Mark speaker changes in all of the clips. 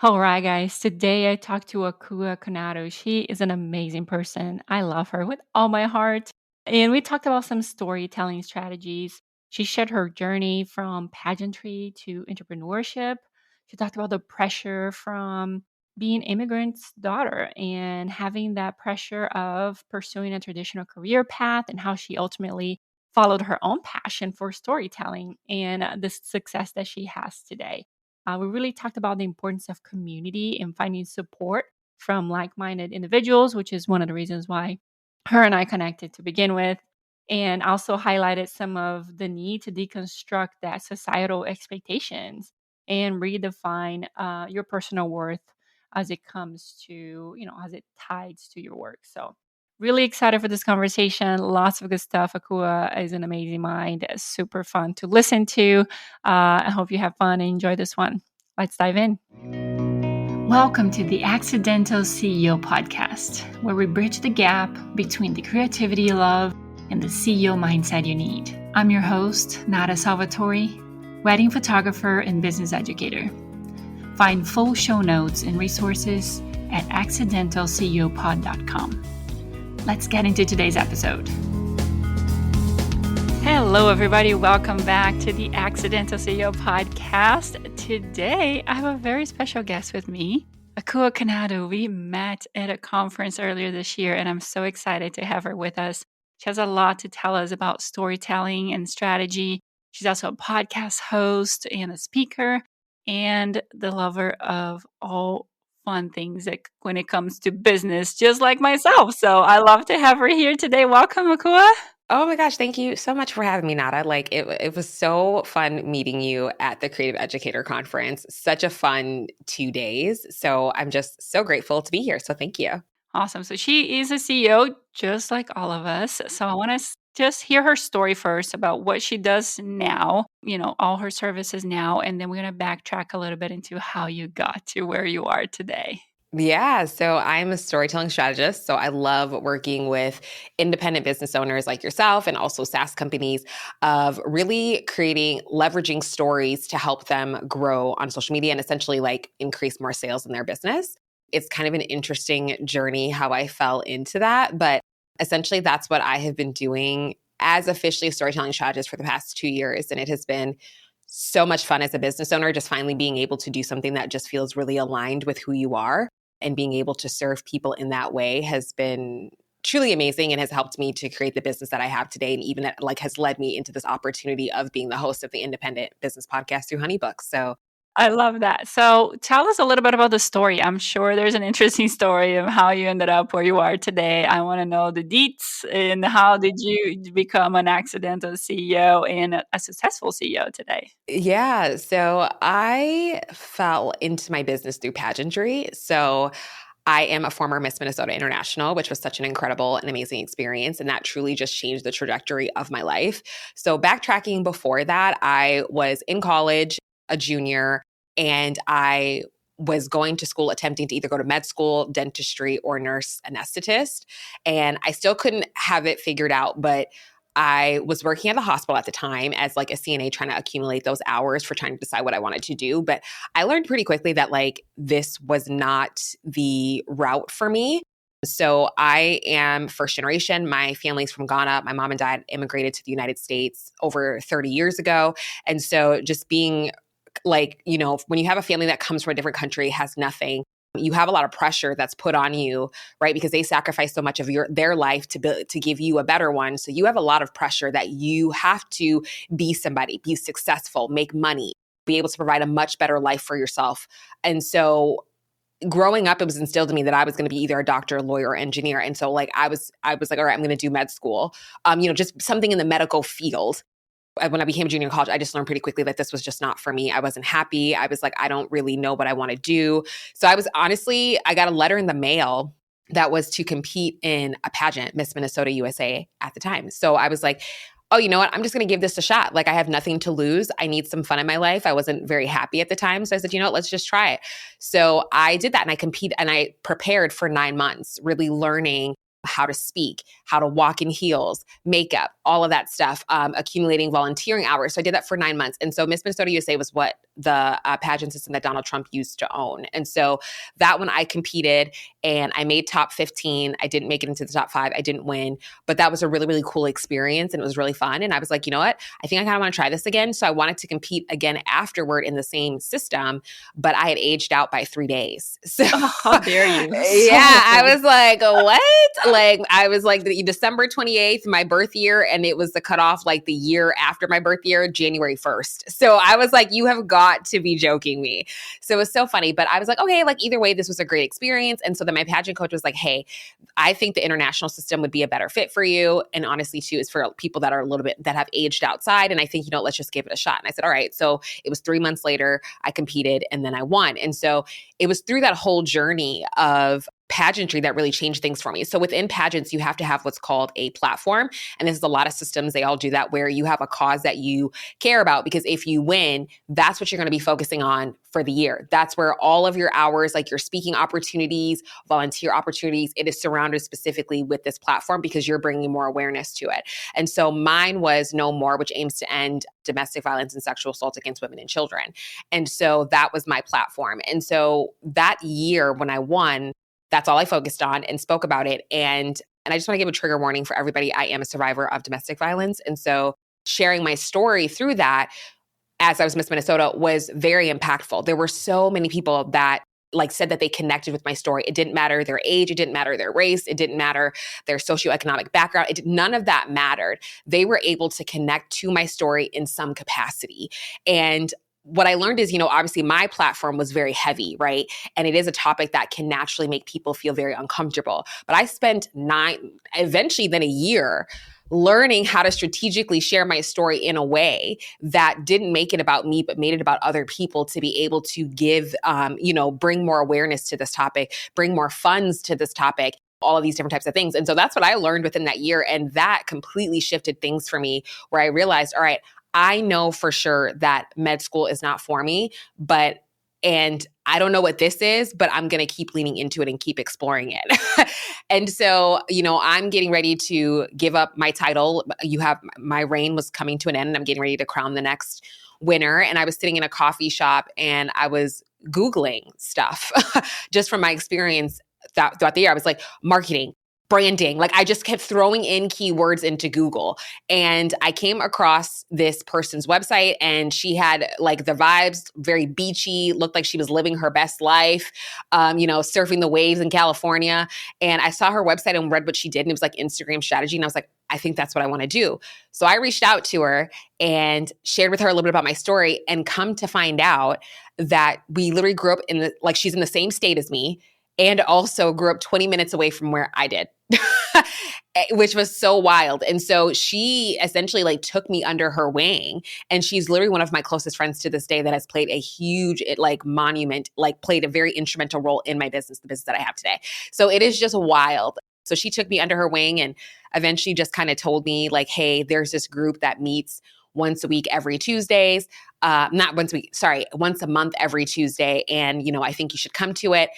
Speaker 1: All right, guys. Today I talked to Akua Konadu. She is an amazing person. I love her with all my heart. And we talked about some storytelling strategies. She shared her journey from pageantry to entrepreneurship. She talked about the pressure from being immigrant's daughter and having that pressure of pursuing a traditional career path and how she ultimately followed her own passion for storytelling and the success that she has today. We really talked about the importance of community and finding support from like minded individuals, which is one of the reasons why her and I connected to begin with. And also highlighted some of the need to deconstruct that societal expectations and redefine your personal worth as it comes to, as it ties to your work. So, really excited for this conversation. Lots of good stuff. Akua is an amazing mind, super fun to listen to. I hope you have fun and enjoy this one. Let's dive in. Welcome to the Accidental CEO podcast, where we bridge the gap between the creativity you love and the CEO mindset you need. I'm your host, Nada Salvatore, wedding photographer and business educator. Find full show notes and resources at accidentalceopod.com. Let's get into today's episode. Hello, everybody. Welcome back to the Accidental CEO podcast. Today, I have a very special guest with me, Akua Konadu. We met at a conference earlier this year, and I'm so excited to have her with us. She has a lot to tell us about storytelling and strategy. She's also a podcast host and a speaker and the lover of all fun things when it comes to business, just like myself. So I love to have her here today. Welcome, Akua.
Speaker 2: Oh my gosh, thank you so much for having me, Nada. It was so fun meeting you at the Creative Educator Conference. Such a fun 2 days. So I'm just so grateful to be here. So thank you.
Speaker 1: Awesome. So she is a CEO just like all of us. So I want to just hear her story first about what she does now, all her services now. And then we're going to backtrack a little bit into how you got to where you are today.
Speaker 2: Yeah, so I'm a storytelling strategist. So I love working with independent business owners like yourself and also SaaS companies of really leveraging stories to help them grow on social media and essentially like increase more sales in their business. It's kind of an interesting journey how I fell into that, but essentially that's what I have been doing as officially a storytelling strategist for the past 2 years. And it has been so much fun as a business owner, just finally being able to do something that just feels really aligned with who you are. And being able to serve people in that way has been truly amazing and has helped me to create the business that I have today. And even has led me into this opportunity of being the host of the independent business podcast through Honeybooks. So
Speaker 1: I love that. So tell us a little bit about the story. I'm sure there's an interesting story of how you ended up where you are today. I want to know the deets and how did you become an accidental CEO and a successful CEO today?
Speaker 2: yeah, so I fell into my business through pageantry. So I am a former Miss Minnesota International, which was such an incredible and amazing experience. And that truly just changed the trajectory of my life. So backtracking before that, I was in college, a junior, and I was going to school attempting to either go to med school, dentistry, or nurse anesthetist. And I still couldn't have it figured out, but I was working at the hospital at the time as like a CNA trying to accumulate those hours for trying to decide what I wanted to do. But I learned pretty quickly that like this was not the route for me. So I am first generation. My family's from Ghana. My mom and dad immigrated to the United States over 30 years ago. And so just being like, when you have a family that comes from a different country, has nothing, you have a lot of pressure that's put on you, right? Because they sacrifice so much of their life to give you a better one. So you have a lot of pressure that you have to be somebody, be successful, make money, be able to provide a much better life for yourself. And so growing up, it was instilled in me that I was going to be either a doctor, lawyer, or engineer. And so like I was like, all right, I'm going to do med school, just something in the medical field. When I became a junior in college, I just learned pretty quickly that this was just not for me. I wasn't happy. I was like, I don't really know what I want to do. So I got a letter in the mail that was to compete in a pageant, Miss Minnesota USA at the time. So I was like, oh, you know what? I'm just going to give this a shot. Like I have nothing to lose. I need some fun in my life. I wasn't very happy at the time. So I said, let's just try it. So I did that and I competed and I prepared for 9 months, really learning how to speak, how to walk in heels, makeup, all of that stuff, accumulating volunteering hours. So I did that for 9 months. And so Miss Minnesota USA was what the pageant system that Donald Trump used to own. And so that one I competed and I made top 15. I didn't make it into the top 5. I didn't win, but that was a really, really cool experience and it was really fun. And I was like, you know what? I think I kind of want to try this again. So I wanted to compete again afterward in the same system, but I had aged out by 3 days. So
Speaker 1: Oh, how dare you?
Speaker 2: yeah, I
Speaker 1: So
Speaker 2: was like, what? Like, I was like the December 28th, my birth year, and it was the cutoff like the year after my birth year, January 1st. So I was like, you have got to be joking me. So it was so funny, but I was like, okay, like either way, this was a great experience. And so then my pageant coach was like, hey, I think the international system would be a better fit for you. And honestly, too, is for people that are a little bit, that have aged outside. And I think, let's just give it a shot. And I said, all right. So it was 3 months later, I competed and then I won. And so it was through that whole journey of pageantry that really changed things for me. So within pageants, you have to have what's called a platform. And this is a lot of systems. They all do that, where you have a cause that you care about, because if you win, that's what you're going to be focusing on for the year. That's where all of your hours, like your speaking opportunities, volunteer opportunities, it is surrounded specifically with this platform because you're bringing more awareness to it. And so mine was No More, which aims to end domestic violence and sexual assault against women and children. And so that was my platform. And so that year when I won, that's all I focused on and spoke about it. And I just want to give a trigger warning for everybody. I am a survivor of domestic violence. And so sharing my story through that as I was Miss Minnesota was very impactful. There were so many people that said that they connected with my story. It didn't matter their age. It didn't matter their race. It didn't matter their socioeconomic background. None of that mattered. They were able to connect to my story in some capacity. And what I learned is, obviously my platform was very heavy, right? And it is a topic that can naturally make people feel very uncomfortable. But I spent eventually then a year learning how to strategically share my story in a way that didn't make it about me, but made it about other people, to be able to give, bring more awareness to this topic, bring more funds to this topic, all of these different types of things. And so that's what I learned within that year. And that completely shifted things for me, where I realized, all right, I know for sure that med school is not for me, and I don't know what this is, but I'm going to keep leaning into it and keep exploring it. And so, I'm getting ready to give up my title. My reign was coming to an end and I'm getting ready to crown the next winner. And I was sitting in a coffee shop and I was Googling stuff just from my experience throughout the year. I was like, marketing, branding. I just kept throwing in keywords into Google, and I came across this person's website, and she had the vibes, very beachy, looked like she was living her best life, surfing the waves in California. And I saw her website and read what she did, and it was Instagram strategy. And I was like, I think that's what I want to do. So I reached out to her and shared with her a little bit about my story, and come to find out that we literally grew up she's in the same state as me, and also grew up 20 minutes away from where I did, which was so wild. And so she essentially took me under her wing, and she's literally one of my closest friends to this day that has played a huge monument, played a very instrumental role in my business, the business that I have today. So it is just wild. So she took me under her wing and eventually just kind of told me hey, there's this group that meets once a week every Tuesdays, not once a week, sorry, once a month every Tuesday. And, I think you should come to it.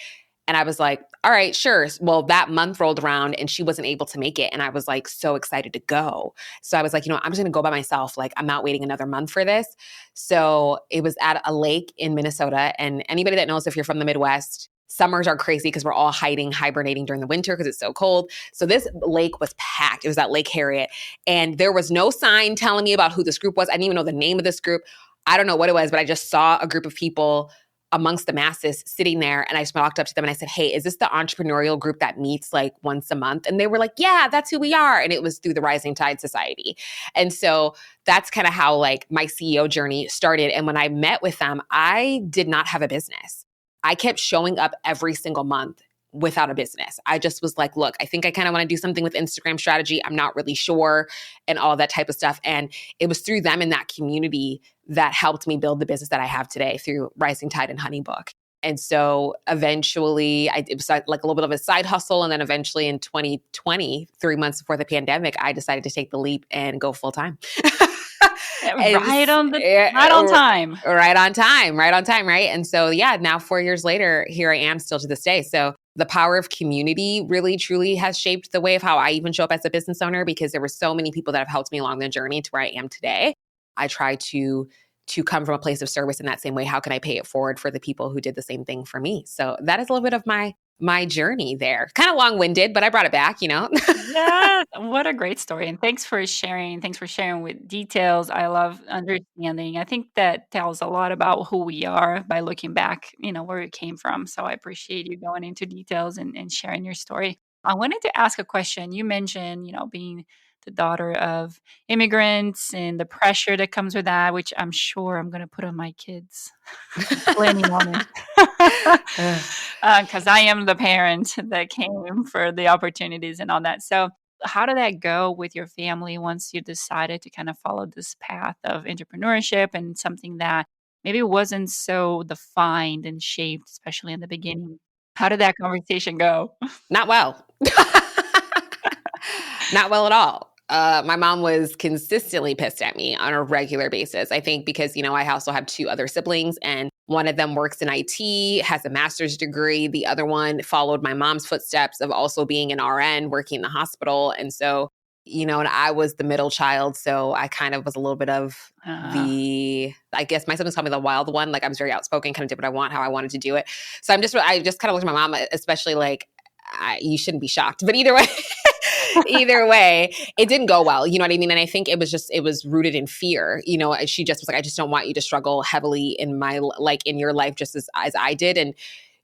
Speaker 2: And I was like, all right, sure. Well, that month rolled around and she wasn't able to make it. And I was so excited to go. So I was like, I'm just going to go by myself. I'm not waiting another month for this. So it was at a lake in Minnesota. And anybody that knows, if you're from the Midwest, summers are crazy because we're all hibernating during the winter because it's so cold. So this lake was packed. It was at Lake Harriet. And there was no sign telling me about who this group was. I didn't even know the name of this group. I don't know what it was, but I just saw a group of people amongst the masses sitting there. And I just walked up to them and I said, hey, is this the entrepreneurial group that meets once a month? And they were like, yeah, that's who we are. And it was through the Rising Tide Society. And so that's kind of how my CEO journey started. And when I met with them, I did not have a business. I kept showing up every single month without a business. I just was like, look, I think I kind of want to do something with Instagram strategy. I'm not really sure, and all that type of stuff. And it was through them in that community that helped me build the business that I have today through Rising Tide and Honeybook. And so eventually it was a little bit of a side hustle. And then eventually in 2020, 3 months before the pandemic, I decided to take the leap and go full time.
Speaker 1: Right on time.
Speaker 2: Right on time. Right. And so, now 4 years later, here I am still to this day. So the power of community really, truly has shaped the way of how I even show up as a business owner, because there were so many people that have helped me along the journey to where I am today. I try to to come from a place of service in that same way. How can I pay it forward for the people who did the same thing for me? So that is a little bit of my journey there. Kind of long-winded, but I brought it back, you know.
Speaker 1: Yeah, what a great story, and thanks for sharing. Thanks for sharing with details. I love understanding. I think that tells a lot about who we are by looking back, where we came from. So I appreciate you going into details and sharing your story. I wanted to ask a question. You mentioned, being the daughter of immigrants and the pressure that comes with that, which I'm sure I'm going to put on my kids. Planning on it. Because I am the parent that came for the opportunities and all that. So, how did that go with your family once you decided to kind of follow this path of entrepreneurship and something that maybe wasn't so defined and shaped, especially in the beginning? How did that conversation go?
Speaker 2: Not well. Not well at all. My mom was consistently pissed at me on a regular basis. I think because, I also have two other siblings, and one of them works in IT, has a master's degree. The other one followed my mom's footsteps of also being an RN, working in the hospital. And so, and I was the middle child. So I kind of was a little bit of I guess my siblings call me the wild one. Like I was very outspoken, kind of did what I want, how I wanted to do it. So I just kind of looked at my mom, especially like, you shouldn't be shocked. But either way, it didn't go well. You know what I mean? And I think it was rooted in fear. She just was like, I just don't want you to struggle heavily in your life, just as I did. And,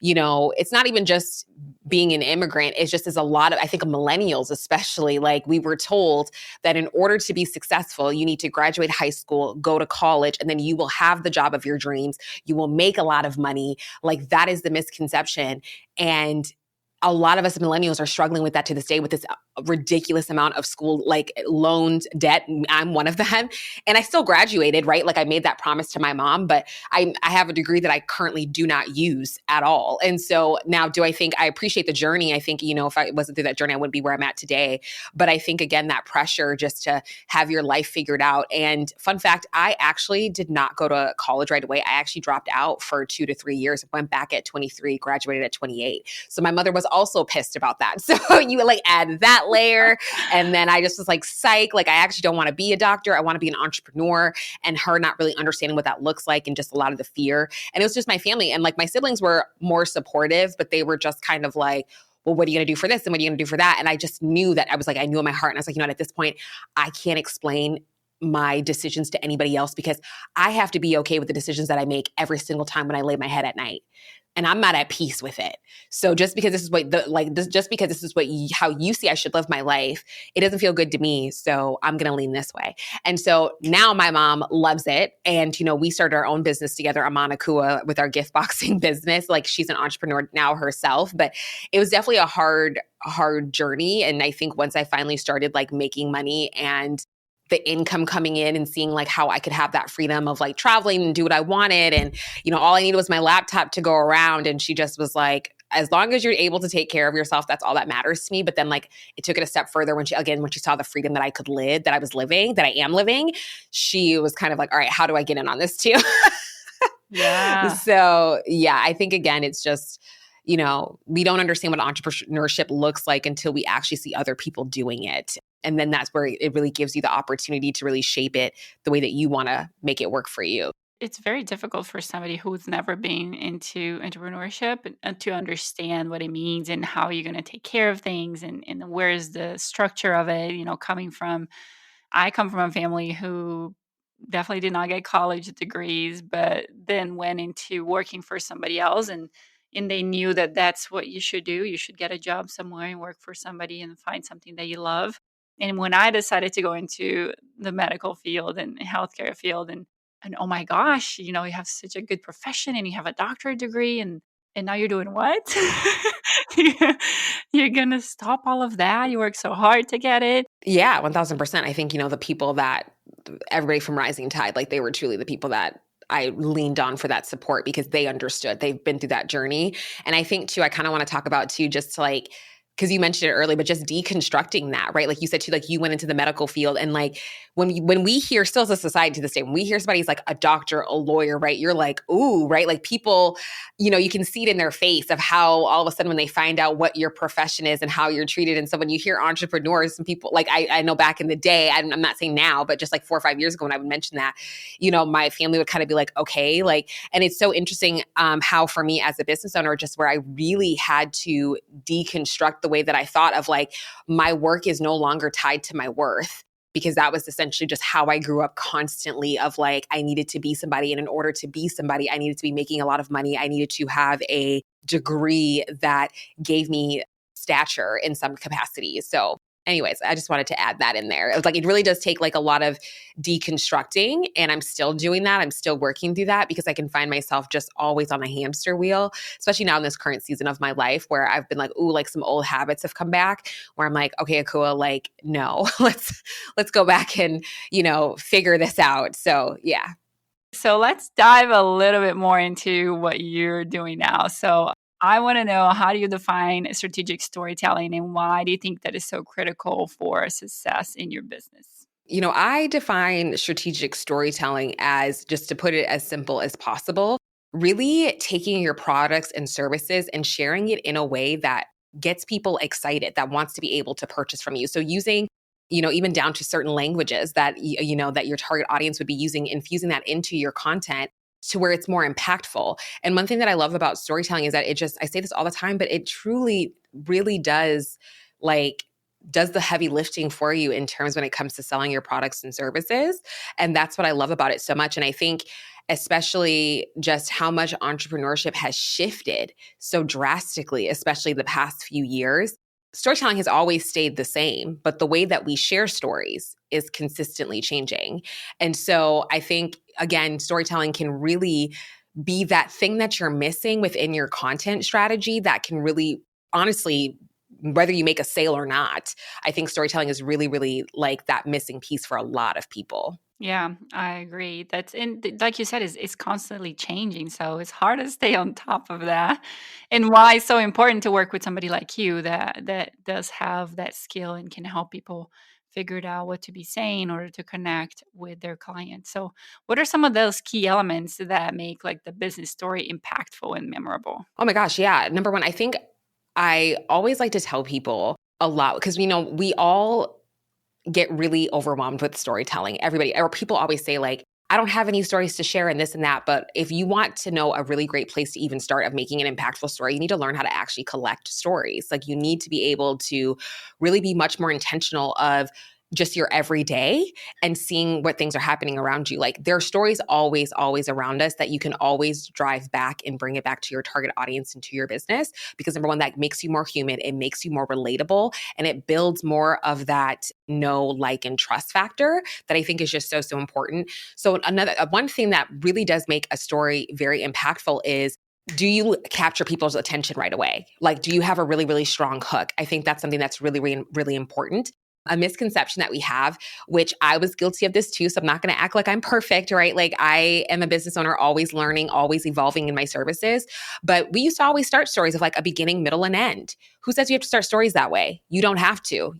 Speaker 2: it's not even just being an immigrant. It's just, there's a lot of, I think, millennials, especially, like we were told that in order to be successful, you need to graduate high school, go to college, and then you will have the job of your dreams. You will make a lot of money. Like that is the misconception. And a lot of us millennials are struggling with that to this day, with this ridiculous amount of school, like loaned debt. I'm one of them. And I still graduated, right? Like I made that promise to my mom, but I have a degree that I currently do not use at all. And so now do I think I appreciate the journey? I think, if I wasn't through that journey, I wouldn't be where I'm at today. But I think, again, that pressure just to have your life figured out. And fun fact, I actually did not go to college right away. I actually dropped out for 2 to 3 years, went back at 23, graduated at 28. So my mother was also pissed about that. So you like add that layer. And then I just was like, psych, like I actually don't want to be a doctor. I want to be an entrepreneur, and her not really understanding what that looks like and just a lot of the fear. And it was just my family. And like my siblings were more supportive, but they were just kind of like, well, what are you going to do for this? And what are you going to do for that? And I just knew that I knew in my heart. And I was like, at this point, I can't explain my decisions to anybody else, because I have to be okay with the decisions that I make every single time when I lay my head at night. And I'm not at peace with it. So just because this is how you see I should live my life, it doesn't feel good to me. So I'm going to lean this way. And so now my mom loves it. And, we started our own business together. I'm on Akua with our gift boxing business. Like she's an entrepreneur now herself, but it was definitely a hard journey. And I think once I finally started like making money and the income coming in and seeing like how I could have that freedom of like traveling and do what I wanted. And, all I needed was my laptop to go around. And she just was like, as long as you're able to take care of yourself, that's all that matters to me. But then like it took it a step further when she saw the freedom that I could live, that I am living, she was kind of like, all right, how do I get in on this too?
Speaker 1: Yeah.
Speaker 2: So yeah, I think again, it's just, we don't understand what entrepreneurship looks like until we actually see other people doing it. And then that's where it really gives you the opportunity to really shape it the way that you want to make it work for you.
Speaker 1: It's very difficult for somebody who's never been into entrepreneurship to understand what it means and how you're going to take care of things and where's the structure of it, I come from a family who definitely did not get college degrees, but then went into working for somebody else, and they knew that that's what you should do. You should get a job somewhere and work for somebody and find something that you love. And when I decided to go into the medical field and healthcare field, and oh my gosh, you have such a good profession and you have a doctorate degree, and now you're doing what? You're gonna stop all of that. You work so hard to get it.
Speaker 2: Yeah, 1000%. I think, the people that everybody from Rising Tide, like they were truly the people that I leaned on for that support, because they understood, they've been through that journey. And I think too, I kind of want to talk about too, just like because you mentioned it earlier, but just deconstructing that, right? Like you said, too, like you went into the medical field, and like when we hear, still as a society to this day, when we hear somebody's like a doctor, a lawyer, right? You're like, ooh, right? Like people, you can see it in their face of how all of a sudden when they find out what your profession is and how you're treated. And so when you hear entrepreneurs and people, like I know back in the day, I'm not saying now, but just like 4 or 5 years ago when I would mention that, my family would kind of be like, okay, like, and it's so interesting how for me as a business owner, just where I really had to deconstruct the way that I thought of like my work is no longer tied to my worth, because that was essentially just how I grew up constantly of like, I needed to be somebody. And in order to be somebody, I needed to be making a lot of money. I needed to have a degree that gave me stature in some capacity. So anyways, I just wanted to add that in there. It was like, it really does take like a lot of deconstructing, and I'm still doing that. I'm still working through that because I can find myself just always on a hamster wheel, especially now in this current season of my life where I've been like, ooh, like some old habits have come back where I'm like, okay, Akua, like, no, let's go back and, figure this out. So yeah.
Speaker 1: So let's dive a little bit more into what you're doing now. So I want to know, how do you define strategic storytelling, and why do you think that is so critical for success in your business?
Speaker 2: I define strategic storytelling as, just to put it as simple as possible, really taking your products and services and sharing it in a way that gets people excited, that wants to be able to purchase from you. So using, even down to certain languages that, that your target audience would be using, infusing that into your content to where it's more impactful. And one thing that I love about storytelling is that I say this all the time, but it truly, really does does the heavy lifting for you in terms when it comes to selling your products and services. And that's what I love about it so much. And I think especially just how much entrepreneurship has shifted so drastically, especially the past few years. Storytelling has always stayed the same, but the way that we share stories is consistently changing. And so I think, again, storytelling can really be that thing that you're missing within your content strategy that can really, honestly, whether you make a sale or not, I think storytelling is really, really like that missing piece for a lot of people.
Speaker 1: Yeah, I agree. Like you said, it's constantly changing, so it's hard to stay on top of that. And why it's so important to work with somebody like you that does have that skill and can help people figure it out what to be saying in order to connect with their clients. So, what are some of those key elements that make like the business story impactful and memorable?
Speaker 2: Oh my gosh, yeah. Number one, I think I always like to tell people a lot because we all get really overwhelmed with storytelling. Everybody, or people always say like, I don't have any stories to share and this and that. But if you want to know a really great place to even start of making an impactful story, you need to learn how to actually collect stories. Like you need to be able to really be much more intentional of just your everyday and seeing what things are happening around you. Like there are stories always, always around us that you can always drive back and bring it back to your target audience and to your business. Because number one, that makes you more human. It makes you more relatable, and it builds more of that know, like, and trust factor that I think is just so, so important. So one thing that really does make a story very impactful is, do you capture people's attention right away? Like, do you have a really, really strong hook? I think that's something that's really, really, really important. A misconception that we have, which I was guilty of this too, so I'm not going to act like I'm perfect, right? Like I am a business owner, always learning, always evolving in my services. But we used to always start stories of like a beginning, middle, and end. Who says you have to start stories that way? You don't have to.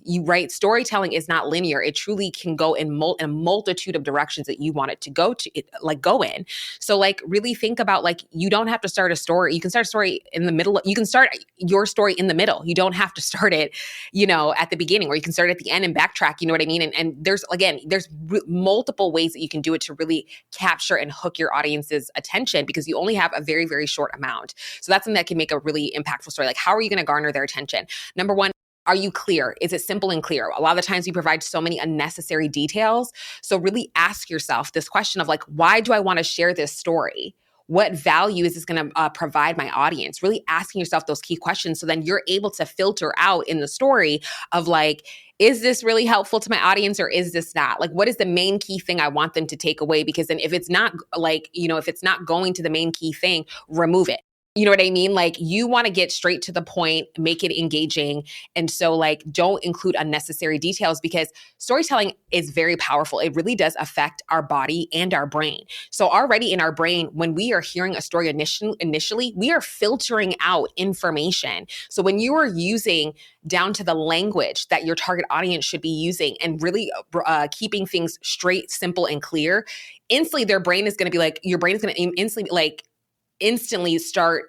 Speaker 2: Storytelling is not linear. It truly can go in a multitude of directions that you want it to go in. So like really think about like, you don't have to start a story. You can start a story in the middle. You can start your story in the middle. You don't have to start it, at the beginning, or you can start at the end and backtrack, you know what I mean? And there's multiple ways that you can do it to really capture and hook your audience's attention, because you only have a very, very short amount. So that's something that can make a really impactful story. Like, how are you going to garner their attention? Number one, are you clear? Is it simple and clear? A lot of the times we provide so many unnecessary details. So really ask yourself this question of like, why do I want to share this story? What value is this going to provide my audience? Really asking yourself those key questions, so then you're able to filter out in the story of like, is this really helpful to my audience or is this not? Like, what is the main key thing I want them to take away? Because then if it's not going to the main key thing, remove it. You know what I mean? Like you want to get straight to the point, make it engaging. And so like don't include unnecessary details because storytelling is very powerful. It really does affect our body and our brain. So already in our brain, when we are hearing a story initially, we are filtering out information. So when you are using down to the language that your target audience should be using and really keeping things straight, simple, and clear, instantly their brain is going to be like, your brain is going to instantly start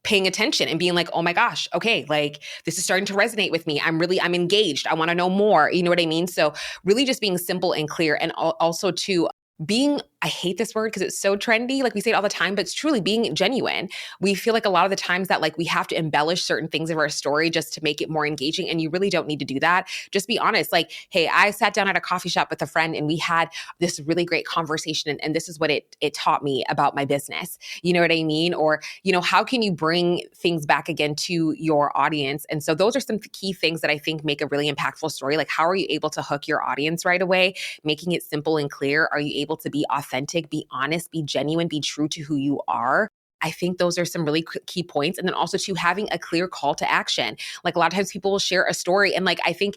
Speaker 2: paying attention and being like, oh my gosh, okay, like this is starting to resonate with me. I'm engaged. I want to know more. You know what I mean? So really just being simple and clear and also to being, I hate this word because it's so trendy. Like we say it all the time, but it's truly being genuine. We feel like a lot of the times that like we have to embellish certain things of our story just to make it more engaging. And you really don't need to do that. Just be honest. Like, hey, I sat down at a coffee shop with a friend and we had this really great conversation. And this is what it taught me about my business. You know what I mean? Or, how can you bring things back again to your audience? And so those are some key things that I think make a really impactful story. Like, how are you able to hook your audience right away? Making it simple and clear. Are you able to be authentic, be honest, be genuine, be true to who you are? I think those are some really key points. And then also to having a clear call to action. Like a lot of times people will share a story and like, I think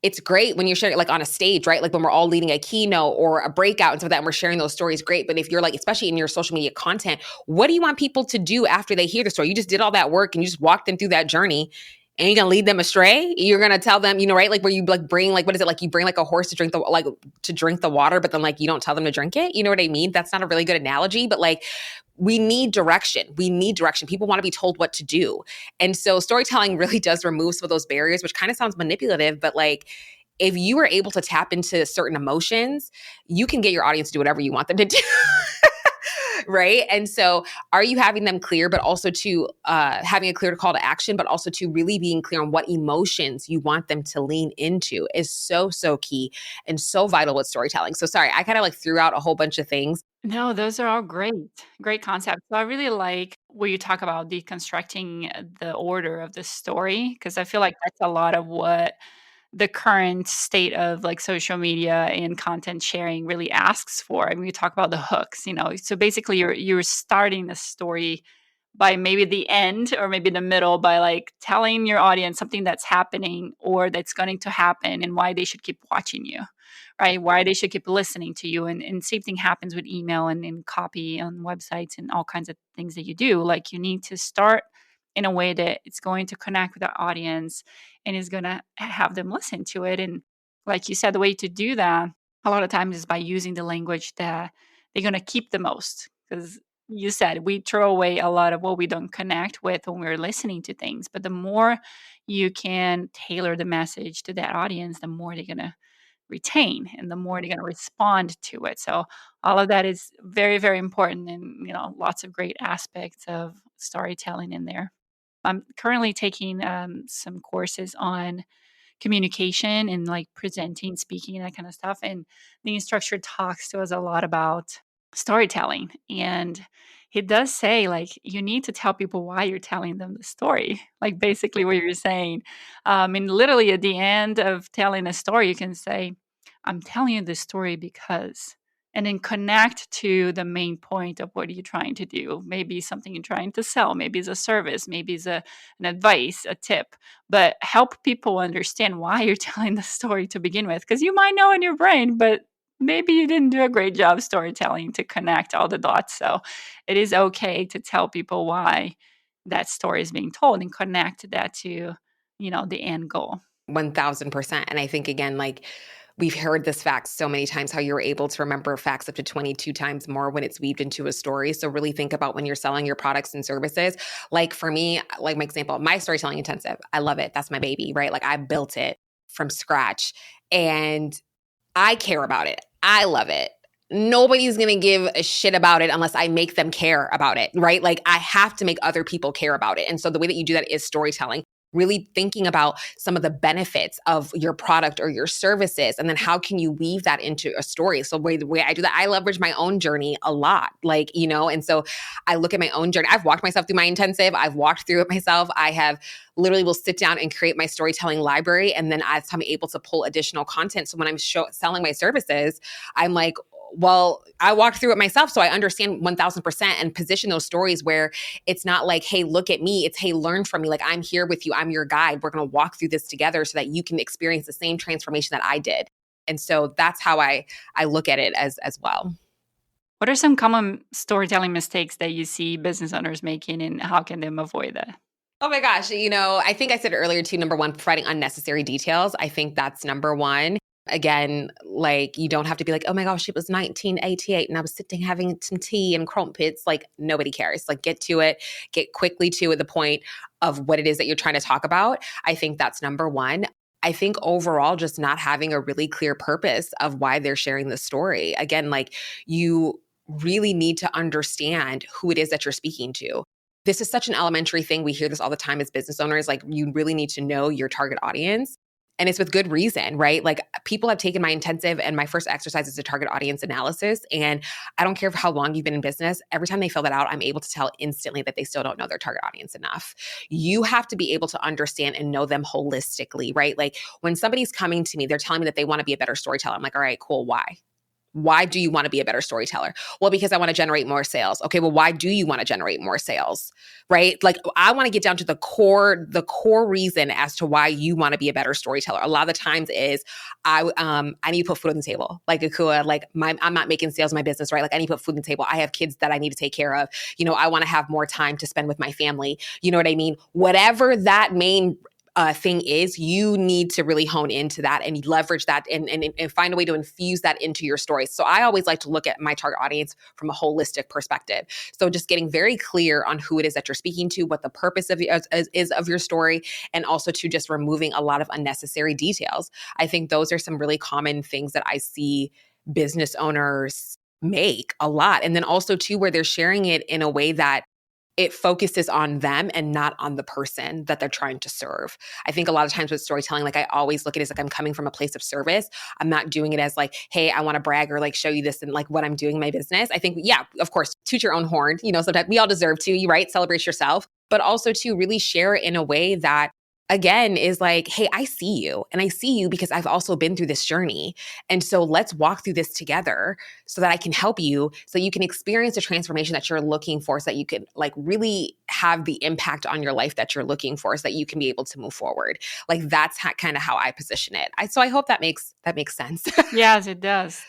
Speaker 2: it's great when you're sharing it like on a stage, right? Like when we're all leading a keynote or a breakout and stuff like that, and we're sharing those stories, great. But if you're like, especially in your social media content, what do you want people to do after they hear the story? You just did all that work and you just walked them through that journey and you're going to lead them astray. You're going to tell them, right? Like where you like bring like, what is it? Like you bring like a horse to drink the water, but then like you don't tell them to drink it. You know what I mean? That's not a really good analogy, but like we need direction. We need direction. People want to be told what to do. And so storytelling really does remove some of those barriers, which kind of sounds manipulative, but like if you are able to tap into certain emotions, you can get your audience to do whatever you want them to do. Right. And so are you having them clear, but also to having a clear call to action, but also to really being clear on what emotions you want them to lean into is so, so key and so vital with storytelling. So sorry, I kind of like threw out a whole bunch of things.
Speaker 1: No, those are all great. Great concepts. So I really like where you talk about deconstructing the order of the story, because I feel like that's a lot of what the current state of like social media and content sharing really asks for. I mean, we talk about the hooks, So basically you're starting the story by maybe the end or maybe the middle by like telling your audience something that's happening or that's going to happen and why they should keep watching you, right? Why they should keep listening to you. And same thing happens with email and copy on websites and all kinds of things that you do. Like you need to start in a way that it's going to connect with the audience and is going to have them listen to it. And like you said, the way to do that a lot of times is by using the language that they're going to keep the most. Because you said we throw away a lot of what we don't connect with when we're listening to things. But the more you can tailor the message to that audience, the more they're going to retain and the more they're going to respond to it. So all of that is very, very important and, lots of great aspects of storytelling in there. I'm currently taking some courses on communication and like presenting, speaking, and that kind of stuff. And the instructor talks to us a lot about storytelling. And he does say, like, you need to tell people why you're telling them the story, like basically what you're saying. And literally at the end of telling a story, you can say, I'm telling you this story because, and then connect to the main point of what you're trying to do. Maybe something you're trying to sell, maybe it's a service, maybe it's an advice, a tip, but help people understand why you're telling the story to begin with. Because you might know in your brain, but maybe you didn't do a great job storytelling to connect all the dots. So it is okay to tell people why that story is being told and connect that to, the end goal.
Speaker 2: 1000%. And I think again, like we've heard this fact so many times, how you're able to remember facts up to 22 times more when it's weaved into a story. So really think about when you're selling your products and services. Like for me, like my example, my storytelling intensive, I love it. That's my baby, right? Like I built it from scratch and I care about it. I love it. Nobody's going to give a shit about it unless I make them care about it, right? Like I have to make other people care about it. And so the way that you do that is storytelling. Really thinking about some of the benefits of your product or your services, and then how can you weave that into a story? So the way I do that, I leverage my own journey a lot, and so I look at my own journey. I've walked myself through my intensive. I've walked through it myself. I have literally will sit down and create my storytelling library. And then as I'm able to pull additional content. So when I'm selling my services, I'm like, well, I walked through it myself, so I understand 1000% and position those stories where it's not like, hey, look at me. It's, hey, learn from me. Like, I'm here with you. I'm your guide. We're going to walk through this together so that you can experience the same transformation that I did. And so that's how I look at it as well.
Speaker 1: What are some common storytelling mistakes that you see business owners making, and how can them avoid that?
Speaker 2: Oh my gosh. I think I said earlier too, number one, providing unnecessary details. I think that's number one. Again, like, you don't have to be like, oh my gosh, it was 1988 and I was sitting having some tea and crumpets. Like, nobody cares. Like, get to it, get quickly to the point of what it is that you're trying to talk about. I think that's number one. I think overall, just not having a really clear purpose of why they're sharing the story. Again, like, you really need to understand who it is that you're speaking to. This is such an elementary thing. We hear this all the time as business owners. Like, you really need to know your target audience. And it's with good reason, right? Like, people have taken my intensive, and my first exercise is a target audience analysis. And I don't care for how long you've been in business. Every time they fill that out, I'm able to tell instantly that they still don't know their target audience enough. You have to be able to understand and know them holistically, right? Like, when somebody's coming to me, they're telling me that they want to be a better storyteller. I'm like, all right, cool. Why? Why do you want to be a better storyteller? Well, because I want to generate more sales. Okay, well, why do you want to generate more sales? Right? Like, I want to get down to the core reason as to why you want to be a better storyteller. A lot of the times is I need to put food on the table. Like, Akua, like, I'm not making sales in my business, right? Like, I need to put food on the table. I have kids that I need to take care of. I want to have more time to spend with my family. You know what I mean? Whatever that main thing is, you need to really hone into that and leverage that and find a way to infuse that into your story. So I always like to look at my target audience from a holistic perspective. So just getting very clear on who it is that you're speaking to, what the purpose is of your story, and also to just removing a lot of unnecessary details. I think those are some really common things that I see business owners make a lot. And then also too, where they're sharing it in a way that it focuses on them and not on the person that they're trying to serve. I think a lot of times with storytelling, like, I always look at it as like I'm coming from a place of service. I'm not doing it as like, hey, I want to brag or like show you this and like what I'm doing in my business. I think, yeah, of course, toot your own horn. Sometimes we all deserve to, right? Celebrate yourself, but also to really share it in a way that, again, is like, hey, I see you, and I see you because I've also been through this journey. And so let's walk through this together so that I can help you, so you can experience the transformation that you're looking for, so that you can like really have the impact on your life that you're looking for, so that you can be able to move forward. Like, that's kind of how I position it. So I hope that makes sense.
Speaker 1: Yes, it does.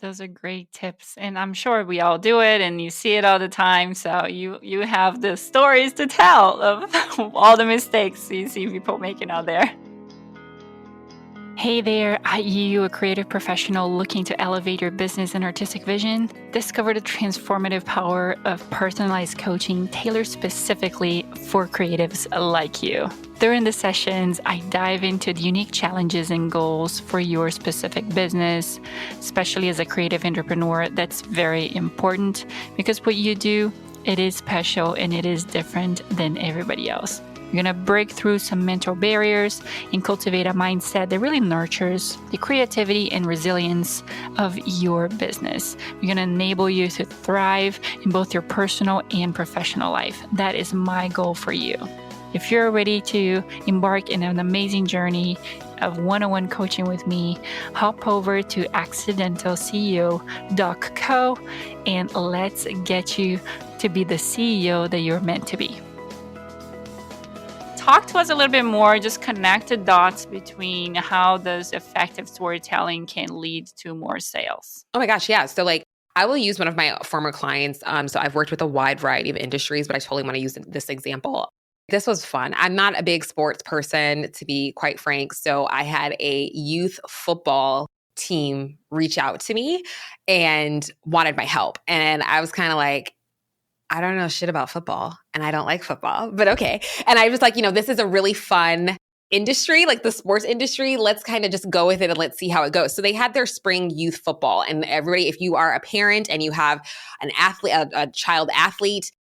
Speaker 1: Those are great tips, and I'm sure we all do it, and you see it all the time. So you have the stories to tell of all the mistakes you see people making out there. Hey there, are you a creative professional looking to elevate your business and artistic vision? Discover the transformative power of personalized coaching tailored specifically for creatives like you. During the sessions, I dive into the unique challenges and goals for your specific business, especially as a creative entrepreneur. That's very important because what you do, it is special and it is different than everybody else. You're going to break through some mental barriers and cultivate a mindset that really nurtures the creativity and resilience of your business. We're going to enable you to thrive in both your personal and professional life. That is my goal for you. If you're ready to embark in an amazing journey of one-on-one coaching with me, hop over to accidentalceo.co and let's get you to be the CEO that you're meant to be. Talk to us a little bit more, just connect the dots between how does effective storytelling can lead to more sales.
Speaker 2: Oh my gosh, yeah. So like, I will use one of my former clients. So I've worked with a wide variety of industries, but I totally want to use this example. This was fun. I'm not a big sports person, to be quite frank. So I had a youth football team reach out to me and wanted my help. And I was kind of like, I don't know shit about football and I don't like football, but okay. And I was like, this is a really fun industry, like the sports industry. Let's kind of just go with it and let's see how it goes. So they had their spring youth football, and everybody, if you are a parent and you have an athlete, a child athlete,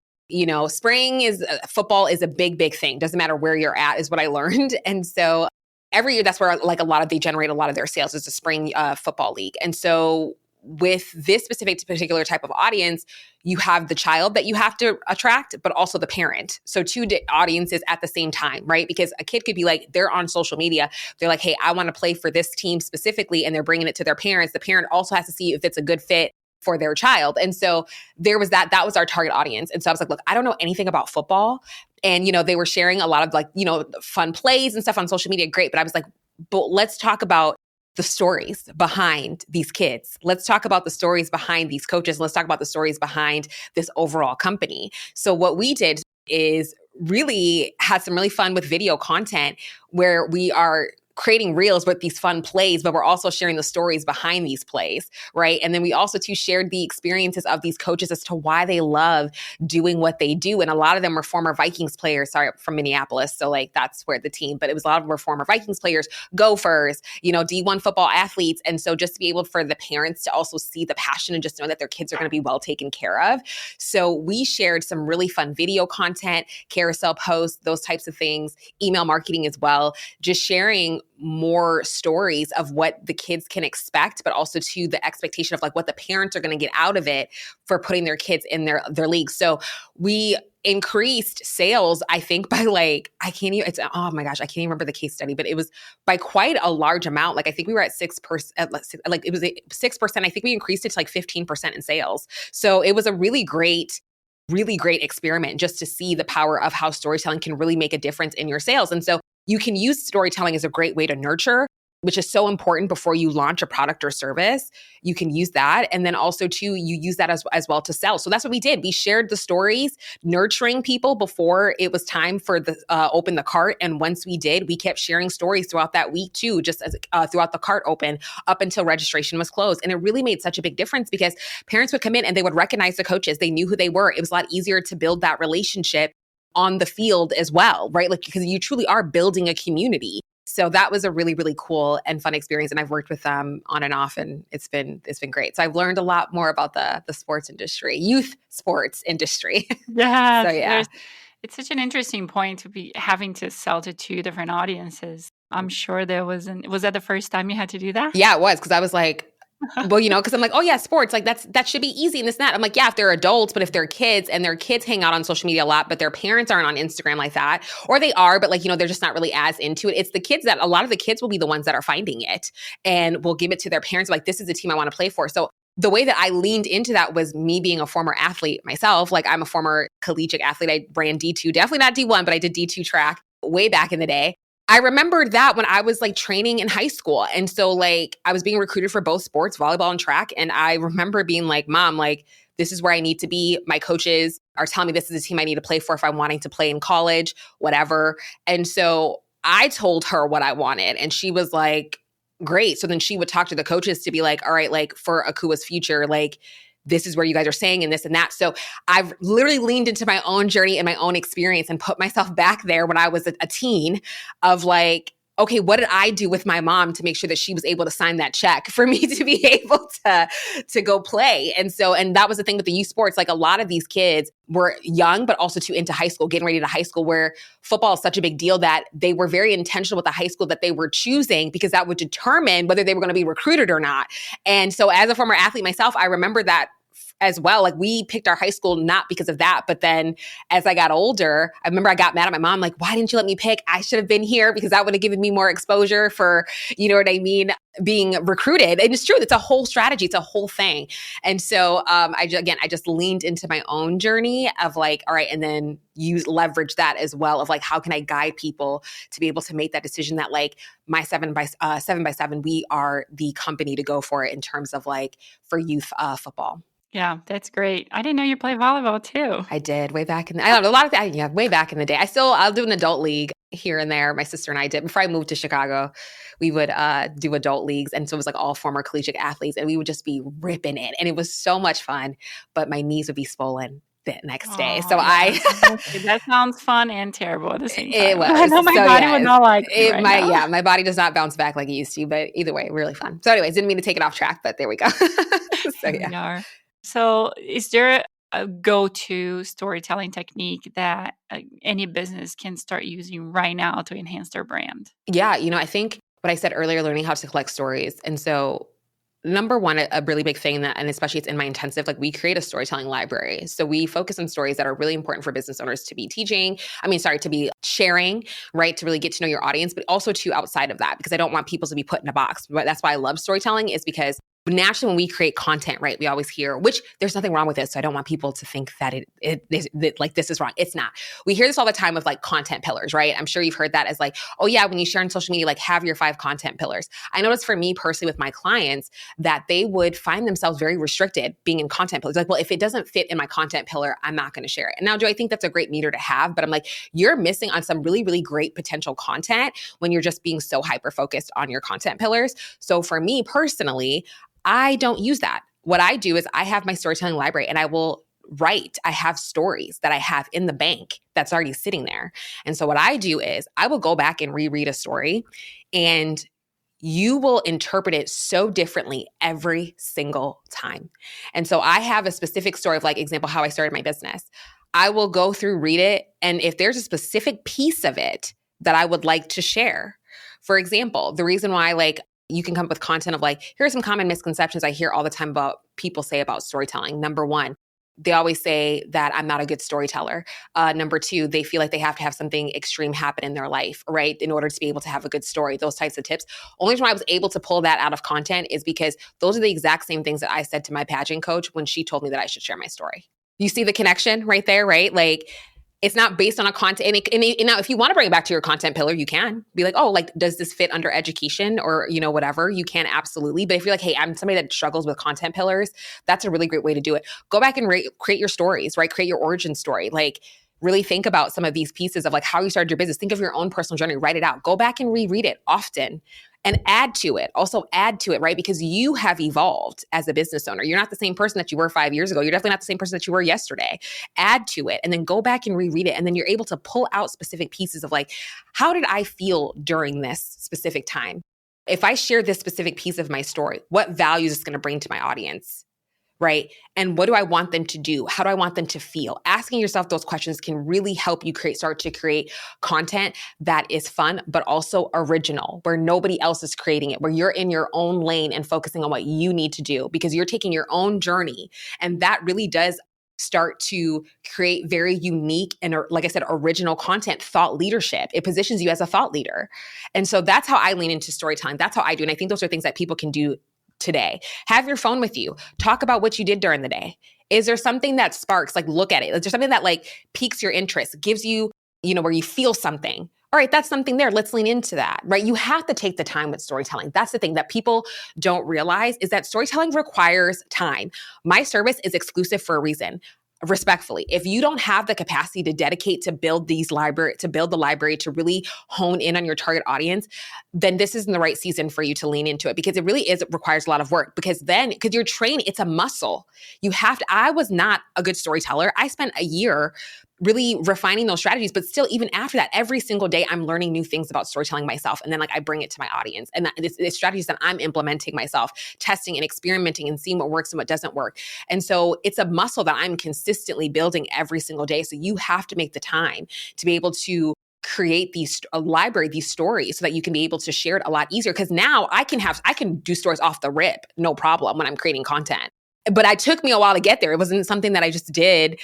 Speaker 2: spring football is a big, big thing. Doesn't matter where you're at, is what I learned. And so every year, that's where like they generate a lot of their sales, is the spring football league. And so with this particular type of audience, you have the child that you have to attract, but also the parent. So two audiences at the same time, right? Because a kid could be like, they're on social media. They're like, hey, I want to play for this team specifically. And they're bringing it to their parents. The parent also has to see if it's a good fit for their child. And so there was that was our target audience. And so I was like, look, I don't know anything about football. And, they were sharing a lot of like, fun plays and stuff on social media. Great. But I was like, but let's talk about the stories behind these kids. Let's talk about the stories behind these coaches. Let's talk about the stories behind this overall company. So what we did is really had some really fun with video content where we are creating reels with these fun plays, but we're also sharing the stories behind these plays, right? And then we also too shared the experiences of these coaches as to why they love doing what they do. And a lot of them were former Vikings players, from Minneapolis. So like that's where the team, but it was a lot of them were former Vikings players, Gophers, D1 football athletes. And so just to be able for the parents to also see the passion and just know that their kids are going to be well taken care of. So we shared some really fun video content, carousel posts, those types of things, email marketing as well, just sharing more stories of what the kids can expect, but also to the expectation of like what the parents are going to get out of it for putting their kids in their league. So we increased sales, I think by like, oh my gosh, I can't even remember the case study, but it was by quite a large amount. Like I think we were at 6%, like it was 6%. I think we increased it to like 15% in sales. So it was a really great experiment just to see the power of how storytelling can really make a difference in your sales. And so you can use storytelling as a great way to nurture, which is so important before you launch a product or service. You can use that. And then also too, you use that as well to sell. So that's what we did. We shared the stories, nurturing people before it was time for the open the cart. And once we did, we kept sharing stories throughout that week too, just as throughout the cart open up until registration was closed. And it really made such a big difference because parents would come in and they would recognize the coaches. They knew who they were. It was a lot easier to build that relationship on the field as well, right? Like, because you truly are building a community. So that was a really, really cool and fun experience. And I've worked with them on and off, and it's been great. So I've learned a lot more about the sports industry, youth sports industry.
Speaker 1: Yeah,
Speaker 2: So yeah.
Speaker 1: it's such an interesting point to be having to sell to two different audiences. I'm sure was that the first time you had to do that?
Speaker 2: Yeah, it was. Because I was like, well, because I'm like, oh yeah, sports, like that should be easy and this and that. I'm like, yeah, if they're adults, but if they're kids and their kids hang out on social media a lot, but their parents aren't on Instagram like that, or they are, but like, they're just not really as into it. It's the kids that a lot of the kids will be the ones that are finding it and will give it to their parents. Like, this is the team I want to play for. So the way that I leaned into that was me being a former athlete myself. Like I'm a former collegiate athlete. I ran D2, definitely not D1, but I did D2 track way back in the day. I remembered that when I was like training in high school. And so like I was being recruited for both sports, volleyball and track. And I remember being like, Mom, like this is where I need to be. My coaches are telling me this is the team I need to play for if I'm wanting to play in college, whatever. And so I told her what I wanted and she was like, great. So then she would talk to the coaches to be like, all right, like for Akua's future, like this is where you guys are saying and this and that. So I've literally leaned into my own journey and my own experience and put myself back there when I was a teen of like, okay, what did I do with my mom to make sure that she was able to sign that check for me to be able to go play? And that was the thing with the youth sports. Like a lot of these kids were young, but also into high school, getting ready to high school, where football is such a big deal that they were very intentional with the high school that they were choosing because that would determine whether they were going to be recruited or not. And so as a former athlete myself, I remember that as well. Like we picked our high school not because of that, but then as I got older, I remember I got mad at my mom, like, why didn't you let me pick? I should have been here because that would have given me more exposure for, you know what I mean, being recruited. And it's true. It's a whole strategy. It's a whole thing. And so I just leaned into my own journey of like, all right, and then leverage that as well of like, how can I guide people to be able to make that decision that like my 7x7, we are the company to go for it in terms of like for youth football.
Speaker 1: Yeah, that's great. I didn't know you played volleyball too.
Speaker 2: I did way back I don't know, a lot of that. Yeah, way back in the day. I'll do an adult league here and there. My sister and I did. Before I moved to Chicago, we would do adult leagues. And so it was like all former collegiate athletes and we would just be ripping it. And it was so much fun, but my knees would be swollen the next day. So
Speaker 1: yeah. That sounds fun and terrible at the same time.
Speaker 2: It was.
Speaker 1: I know my body would not like it right now.
Speaker 2: Yeah, my body does not bounce back like it used to, but either way, really fun. So anyways, didn't mean to take it off track, but there we go. So yeah.
Speaker 1: So is there a go-to storytelling technique that any business can start using right now to enhance their brand?
Speaker 2: Yeah, I think what I said earlier, learning how to collect stories. And to number one, a really big thing that, and especially it's in my intensive, like we create a storytelling library. So we focus on stories that are really important for business owners to be to be sharing, right? To really get to know your audience, but also to outside of that, because I don't want people to be put in a box. But that's why I love storytelling, is because naturally when we create content, right, we always hear, which there's nothing wrong with it. So I don't want people to think that like this is wrong. It's not. We hear this all the time with like content pillars, right? I'm sure you've heard that as like, oh yeah, when you share on social media, like have your 5 content pillars. I noticed for me personally with my clients that they would find themselves very restricted being in content pillars. Like, well, if it doesn't fit in my content pillar, I'm not going to share it. And now, do I think that's a great meter to have? But I'm like, you're missing on some really, really great potential content when you're just being so hyper-focused on your content pillars. So for me personally, I don't use that. What I do is I have my storytelling library and I will write. I have stories that I have in the bank that's already sitting there. And so what I do is I will go back and reread a story, and you will interpret it so differently every single time. And so I have a specific story of, like, example, how I started my business. I will go through, read it, and if there's a specific piece of it that I would like to share, for example, the reason why, like, you can come up with content of like, here are some common misconceptions I hear all the time about people say about storytelling. Number 1, they always say that I'm not a good storyteller. Number 2, they feel like they have to have something extreme happen in their life, right, in order to be able to have a good story, those types of tips. Only reason why I was able to pull that out of content is because those are the exact same things that I said to my pageant coach when she told me that I should share my story. You see the connection right there, right? Like, it's not based on a content. And now, if you want to bring it back to your content pillar, you can be like, oh, like, does this fit under education or, whatever? You can absolutely. But if you're like, hey, I'm somebody that struggles with content pillars, that's a really great way to do it. Go back and create your stories, right? Create your origin story. Like, really think about some of these pieces of like how you started your business. Think of your own personal journey, write it out. Go back and reread it often. And add to it, right? Because you have evolved as a business owner. You're not the same person that you were 5 years ago. You're definitely not the same person that you were yesterday. Add to it and then go back and reread it. And then you're able to pull out specific pieces of like, how did I feel during this specific time? If I share this specific piece of my story, what value is this going to bring to my audience? Right? And what do I want them to do? How do I want them to feel? Asking yourself those questions can really help you start to create content that is fun, but also original, where nobody else is creating it, where you're in your own lane and focusing on what you need to do because you're taking your own journey. And that really does start to create very unique and, like I said, original content, thought leadership. It positions you as a thought leader. And so that's how I lean into storytelling. That's how I do. And I think those are things that people can do today. Have your phone with you. Talk about what you did during the day. Is there something that sparks, like, look at it. Is there something that like piques your interest, gives you, where you feel something? All right, that's something there. Let's lean into that, right? You have to take the time with storytelling. That's the thing that people don't realize is that storytelling requires time. My service is exclusive for a reason. Respectfully, if you don't have the capacity to dedicate to build the library to really hone in on your target audience, then this isn't the right season for you to lean into it because it requires a lot of work because you're trained, it's a muscle. I was not a good storyteller. I spent a year really refining those strategies, but still, even after that, every single day, I'm learning new things about storytelling myself. And then like I bring it to my audience and it's strategies that I'm implementing myself, testing and experimenting and seeing what works and what doesn't work. And so it's a muscle that I'm consistently building every single day. So you have to make the time to be able to create these stories so that you can be able to share it a lot easier. Because now I can do stories off the rip, no problem when I'm creating content. But it took me a while to get there. It wasn't something that I just did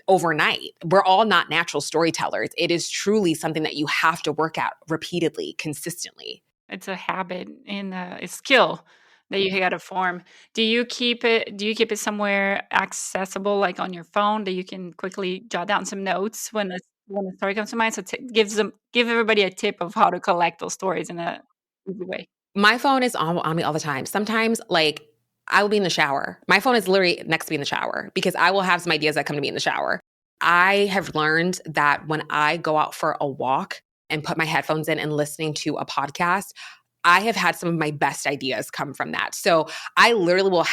Speaker 2: overnight. We're all not natural storytellers. It is truly something that you have to work at repeatedly, consistently.
Speaker 1: It's a habit and a skill that you got to form. Do you keep it somewhere accessible, like on your phone, that you can quickly jot down some notes when a story comes to mind? So give everybody a tip of how to collect those stories in a easy way.
Speaker 2: My phone is on me all the time. Sometimes, like, I will be in the shower. My phone is literally next to me in the shower because I will have some ideas that come to me in the shower. I have learned that when I go out for a walk and put my headphones in and listening to a podcast, I have had some of my best ideas come from that. So I literally will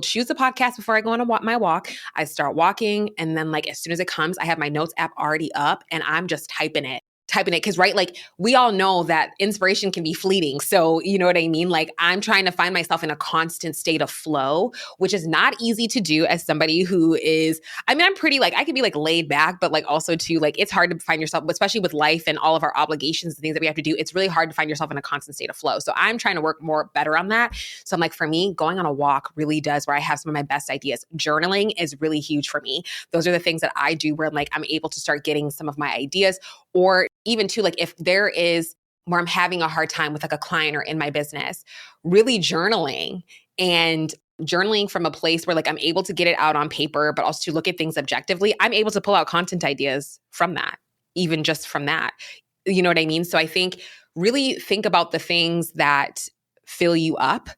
Speaker 2: choose the podcast before I go on my walk. I start walking and then like as soon as it comes, I have my notes app already up and I'm just typing it. Because, right, like we all know that inspiration can be fleeting. So, you know what I mean? Like I'm trying to find myself in a constant state of flow, which is not easy to do as somebody who is, I'm pretty like, I can be like laid back, but like also too, like it's hard to find yourself, especially with life and all of our obligations and things that we have to do. It's really hard to find yourself in a constant state of flow. So I'm trying to work better on that. So I'm like, for me, going on a walk really does where I have some of my best ideas. Journaling is really huge for me. Those are the things that I do where like I'm able to start getting some of my ideas, or even too, like if there is where I'm having a hard time with like a client or in my business, really journaling and journaling from a place where like I'm able to get it out on paper, but also to look at things objectively, I'm able to pull out content ideas from that, even just from that. You know what I mean? So I think really think about the things that fill you up,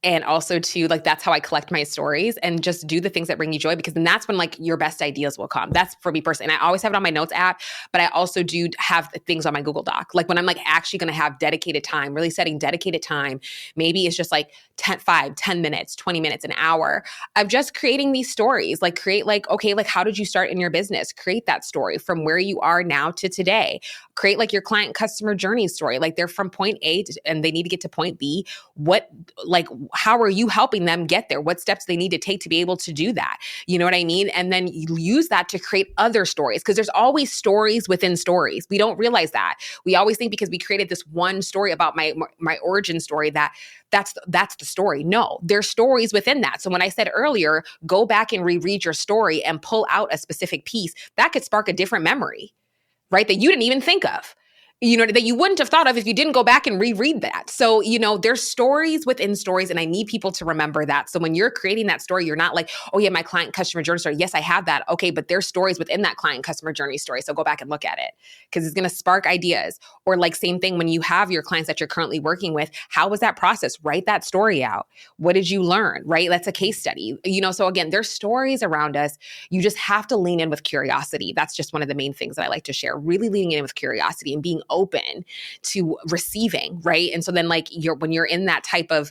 Speaker 2: and also to like, that's how I collect my stories, and just do the things that bring you joy, because then that's when like your best ideas will come. That's for me personally. And I always have it on my notes app, but I also do have things on my Google Doc. Like when I'm like actually going to have dedicated time, really setting dedicated time, maybe it's just like 10 minutes, 20 minutes, an hour of just creating these stories. Like create like, okay, like how did you start in your business? Create that story from where you are now to today. Create like your client customer journey story. Like they're from point A and they need to get to point B. What, like, how are you helping them get there? What steps they need to take to be able to do that? You know what I mean? And then you use that to create other stories, because there's always stories within stories. We don't realize that. We always think because we created this one story about my origin story that's the story. No, there's stories within that. So when I said earlier, go back and reread your story and pull out a specific piece, that could spark a different memory, right? That you didn't even think of, you know, that you wouldn't have thought of if you didn't go back and reread that. So, you know, there's stories within stories, and I need people to remember that. So when you're creating that story, you're not like, oh yeah, my client customer journey story. Yes, I have that. Okay, but there's stories within that client customer journey story. So go back and look at it, because it's going to spark ideas. Or like same thing when you have your clients that you're currently working with, how was that process? Write that story out. What did you learn, right? That's a case study. You know, so again, there's stories around us. You just have to lean in with curiosity. That's just one of the main things that I like to share, really leaning in with curiosity and being open to receiving, right? And so then like when you're in that type of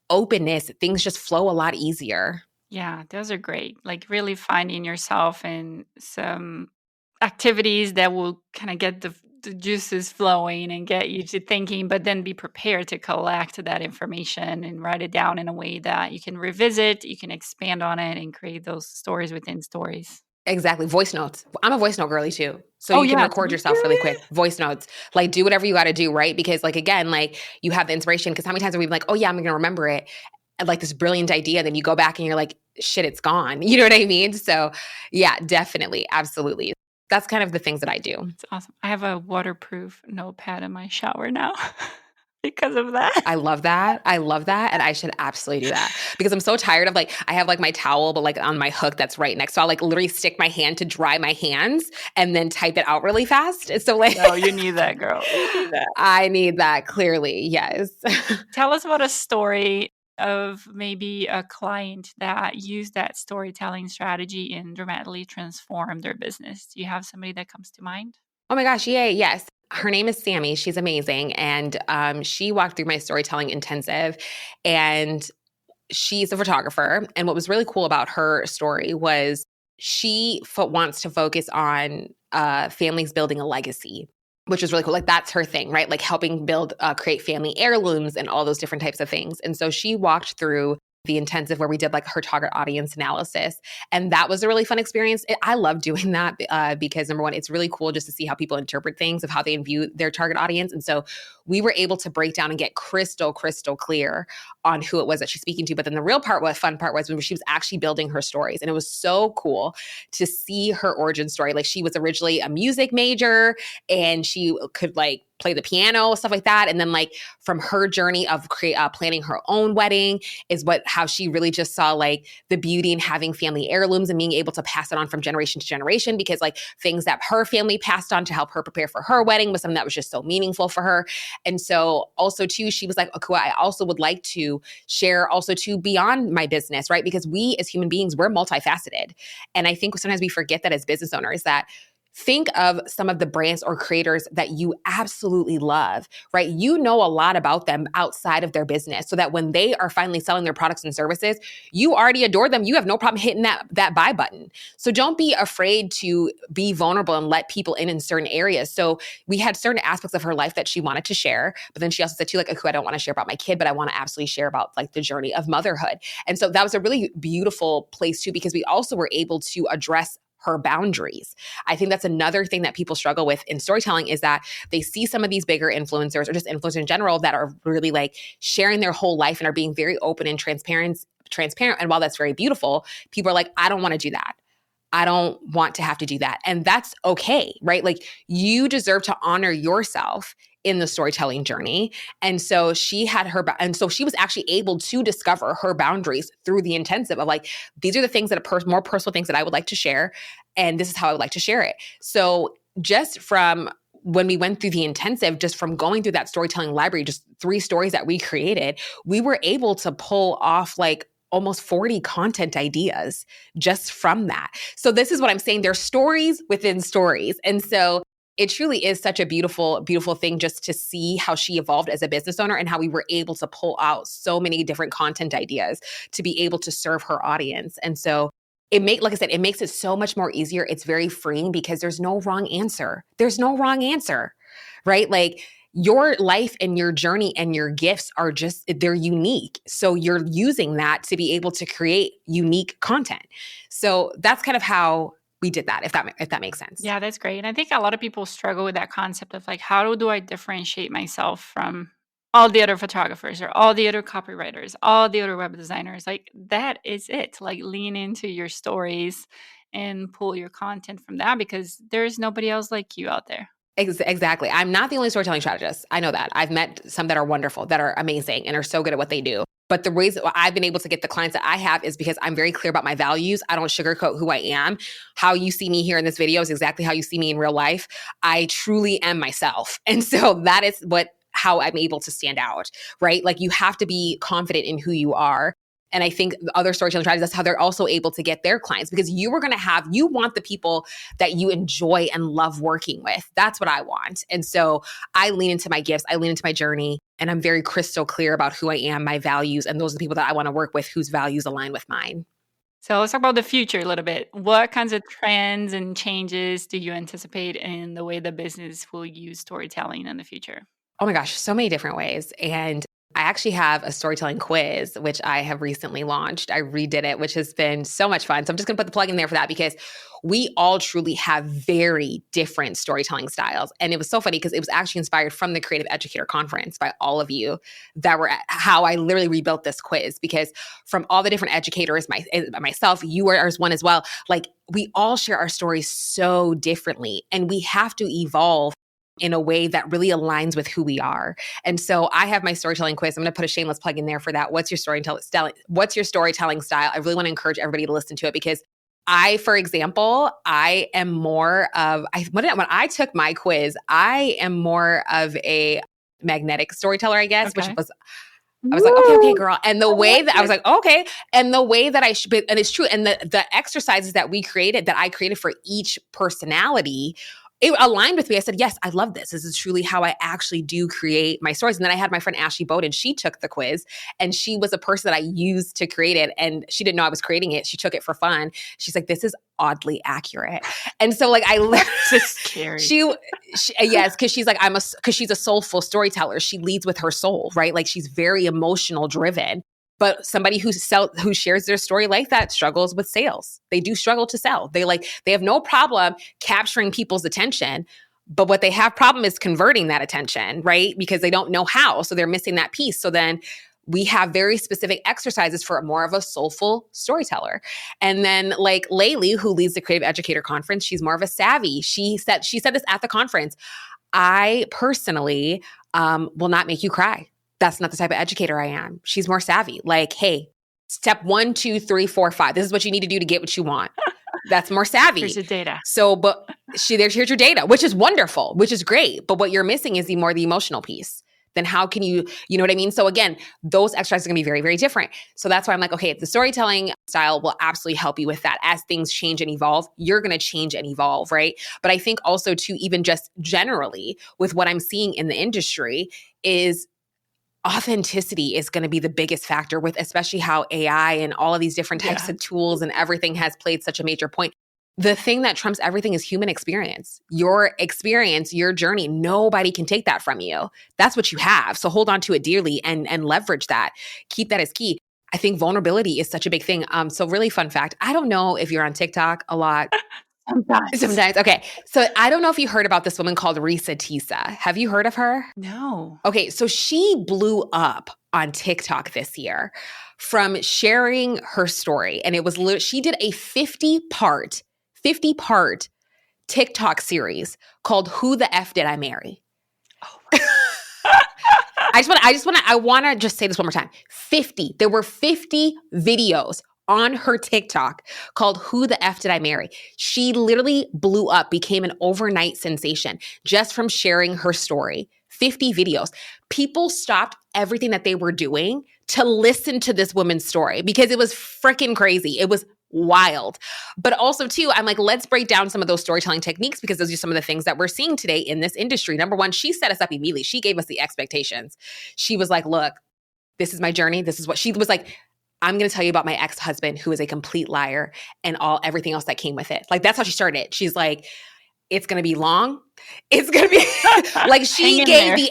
Speaker 2: openness, things just flow a lot easier.
Speaker 1: Yeah, those are great. Like really finding yourself in some activities that will kind of get the juices flowing and get you to thinking, but then be prepared to collect that information and write it down in a way that you can revisit, you can expand on it and create those stories within stories.
Speaker 2: Exactly. Voice notes. I'm a voice note girly too. So
Speaker 1: Oh
Speaker 2: you can
Speaker 1: yeah,
Speaker 2: record
Speaker 1: me
Speaker 2: yourself really
Speaker 1: too.
Speaker 2: quick. Voice notes. Like do whatever you got to do, right? Because like, again, like you have the inspiration, because how many times have we been like, oh yeah, I'm going to remember it. And like this brilliant idea. Then you go back and you're like, shit, it's gone. You know what I mean? So yeah, definitely. Absolutely. That's kind of the things that I do.
Speaker 1: It's awesome. I have a waterproof notepad in my shower now because of that.
Speaker 2: I love that. I love that. And I should absolutely do that, because I'm so tired of like, I have like my towel, but like on my hook that's right next. So I'll like literally stick my hand to dry my hands and then type it out really fast. So like,
Speaker 1: No, you need that, girl. You need that.
Speaker 2: I need that clearly. Yes.
Speaker 1: Tell us about a story of maybe a client that used that storytelling strategy and dramatically transformed their business. Do you have somebody that comes to mind?
Speaker 2: Oh my gosh. Yay. Yes. Her name is Sammy. She's amazing. And she walked through my storytelling intensive, and she's a photographer. And what was really cool about her story was she wants to focus on families building a legacy, which is really cool. Like that's her thing, right? Like helping build, create family heirlooms and all those different types of things. And so she walked through the intensive where we did like her target audience analysis. And that was a really fun experience. I love doing that because number one, it's really cool just to see how people interpret things, of how they view their target audience. And so we were able to break down and get crystal clear on who it was that she's speaking to. But then the real part, what fun part was when she was actually building her stories. And it was so cool to see her origin story. Like she was originally a music major and she could like play the piano, stuff like that. And then like from her journey of planning her own wedding is how she really just saw like the beauty in having family heirlooms and being able to pass it on from generation to generation, because like things that her family passed on to help her prepare for her wedding was something that was just so meaningful for her. And so also too, she was like, Akua, I also would like to share also too beyond my business, right? Because we as human beings, we're multifaceted. And I think sometimes we forget that as business owners, that think of some of the brands or creators that you absolutely love, right? You know a lot about them outside of their business, so that when they are finally selling their products and services, you already adore them. You have no problem hitting that buy button. So don't be afraid to be vulnerable and let people in certain areas. So we had certain aspects of her life that she wanted to share, but then she also said too, like, I don't want to share about my kid, but I want to absolutely share about like the journey of motherhood. And so that was a really beautiful place too, because we also were able to address her boundaries. I think that's another thing that people struggle with in storytelling, is that they see some of these bigger influencers or just influencers in general that are really like sharing their whole life and are being very open and transparent. And while that's very beautiful, people are like, I don't want to do that. I don't want to have to do that. And that's okay, right? Like you deserve to honor yourself in the storytelling journey. And so she had her, and so she was actually able to discover her boundaries through the intensive of like, these are the things that more personal things that I would like to share. And this is how I would like to share it. So just from when we went through the intensive, just from going through that storytelling library, just 3 stories that we created, we were able to pull off like almost 40 content ideas just from that. So this is what I'm saying. There's stories within stories. And so it truly is such a beautiful, beautiful thing just to see how she evolved as a business owner and how we were able to pull out so many different content ideas to be able to serve her audience. And so like I said, it makes it so much more easier. It's very freeing because there's no wrong answer. There's no wrong answer, right? Like your life and your journey and your gifts are they're unique. So you're using that to be able to create unique content. So that's kind of how we did that, if that makes sense.
Speaker 1: Yeah, that's great. And I think a lot of people struggle with that concept of like, how do I differentiate myself from all the other photographers or all the other copywriters, all the other web designers? Like, that is it. Like, lean into your stories and pull your content from that because there's nobody else like you out there.
Speaker 2: Exactly. I'm not the only storytelling strategist. I know that. I've met some that are wonderful, that are amazing and are so good at what they do. But the reason I've been able to get the clients that I have is because I'm very clear about my values. I don't sugarcoat who I am. How you see me here in this video is exactly how you see me in real life. I truly am myself. And so that is how I'm able to stand out, right? Like you have to be confident in who you are. And I think the other storytelling strategies, that's how they're also able to get their clients because you want the people that you enjoy and love working with. That's what I want. And so I lean into my gifts, I lean into my journey, and I'm very crystal clear about who I am, my values, and those are the people that I want to work with whose values align with mine.
Speaker 1: So let's talk about the future a little bit. What kinds of trends and changes do you anticipate in the way the business will use storytelling in the future?
Speaker 2: Oh my gosh, so many different ways. And I actually have a storytelling quiz, which I have recently launched. I redid it, which has been so much fun. So I'm just going to put the plug in there for that because we all truly have very different storytelling styles. And it was so funny because it was actually inspired from the Creative Educator Conference by all of you that were how I literally rebuilt this quiz because from all the different educators, myself, you are one as well. Like we all share our stories so differently and we have to evolve in a way that really aligns with who we are. And so I have my storytelling quiz. I'm going to put a shameless plug in there for that. What's your storytelling style? I really want to encourage everybody to listen to it because for example, I am more of, when I took my quiz, I am more of a magnetic storyteller, I guess,
Speaker 1: Okay.
Speaker 2: I was like, okay, girl. And the way that I was like, okay. And the way that and it's true. And the exercises that I created for each personality, it aligned with me. I said, yes, I love this. This is truly how I actually do create my stories. And then I had my friend Ashley Bowden. She took the quiz and she was a person that I used to create it. And she didn't know I was creating it. She took it for fun. She's like, this is oddly accurate. And so like
Speaker 1: That's scary.
Speaker 2: yes, because she's like, because she's a soulful storyteller. She leads with her soul, right? Like she's very emotional driven. But somebody who shares their story like that struggles with sales. They do struggle to sell. They have no problem capturing people's attention, but what they have problem is converting that attention, right? Because they don't know how. So they're missing that piece. So then we have very specific exercises for more of a soulful storyteller. And then like Laylee, who leads the Creative Educator Conference, she's more of a savvy. She said this at the conference. I personally will not make you cry. That's not the type of educator I am. She's more savvy. Like, hey, step 1, 2, 3, 4, 5. This is what you need to do to get what you want. That's more savvy.
Speaker 1: Here's your data.
Speaker 2: So, but here's your data, which is wonderful, which is great. But what you're missing is the emotional piece. Then how can you know what I mean? So again, those exercises are gonna be very, very different. So that's why I'm like, okay, the storytelling style will absolutely help you with that. As things change and evolve, you're gonna change and evolve, right? But I think also too, even just generally with what I'm seeing in the industry is authenticity is going to be the biggest factor with especially how AI and all of these different types of tools and everything has played such a major point. The thing that trumps everything is human experience. Your experience, your journey, nobody can take that from you. That's what you have. So hold on to it dearly and leverage that. Keep that as key. I think vulnerability is such a big thing. So really fun fact, I don't know if you're on TikTok a lot. Sometimes. Okay. So I don't know if you heard about this woman called Risa Tisa. Have you heard of her?
Speaker 1: No.
Speaker 2: Okay. So she blew up on TikTok this year from sharing her story. And it was, she did a 50-part 50-part TikTok series called Who the F Did I Marry?
Speaker 1: Oh.
Speaker 2: I want to just say this one more time. 50. There were 50 videos on her TikTok called Who the F Did I Marry? She literally blew up, became an overnight sensation just from sharing her story. 50 videos. People stopped everything that they were doing to listen to this woman's story because it was freaking crazy. It was wild. But also too, I'm like, let's break down some of those storytelling techniques because those are some of the things that we're seeing today in this industry. Number one, she set us up immediately. She gave us the expectations. She was like, look, this is my journey. This is what she was like. I'm going to tell you about my ex-husband who is a complete liar and everything else that came with it. Like, that's how she started it. She's like, it's going to be long. It's going to be like she gave